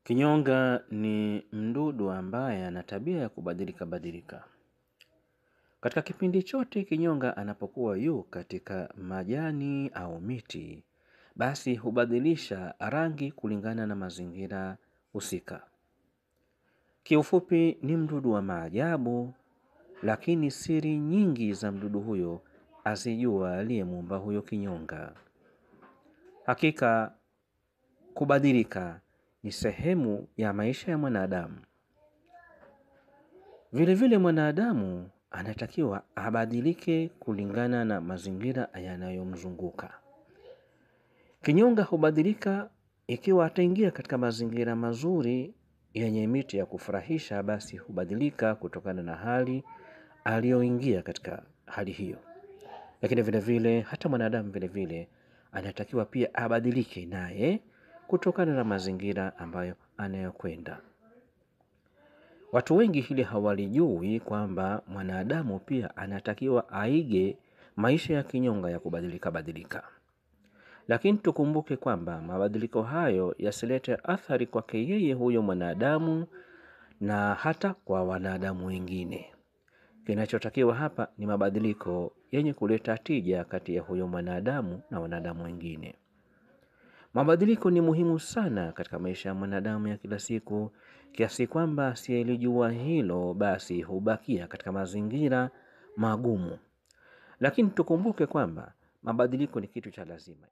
Kinyonga ni mdudu ambaye ana tabia ya kubadilika badilika. Katika kipindi chote kinyonga anapokuwa yu katika majani au miti, basi hubadilisha rangi kulingana na mazingira husika. Kiufupi ni mdudu wa maajabu, lakini siri nyingi za mdudu huyo azijua aliyemuumba huyo kinyonga. Hakika kubadilika ni sehemu ya maisha ya mwanadamu. Vile vile mwanadamu anatakiwa abadilike kulingana na mazingira yanayomzunguka. Kinyonga hubadilika ikiwa ataingia katika mazingira mazuri yenye miti ya kufurahisha, basi hubadilika kutokana na hali aliyoingia katika hali hiyo. Lakini vile vile hata mwanadamu vile vile anatakiwa pia abadilike naye kutokana na mazingira ambayo anayokwenda. Watu wengi hili hawalijui kwamba mwanadamu pia anatakiwa aige maisha ya kinyonga ya kubadilika badilika. Lakini tukumbuke kwamba mabadiliko hayo yasilete athari kwake yeye huyo mwanadamu na hata kwa wanadamu wengine. Kinachotakiwa hapa ni mabadiliko yenye kuleta tija kati ya huyo mwanadamu na wanadamu wengine. Mabadiliko ni muhimu sana katika maisha ya mwanadamu ya kila siku, kiasi kwamba asiyelijua hilo basi hubakia katika mazingira magumu. Lakini tukumbuke kwamba mabadiliko ni kitu cha lazima.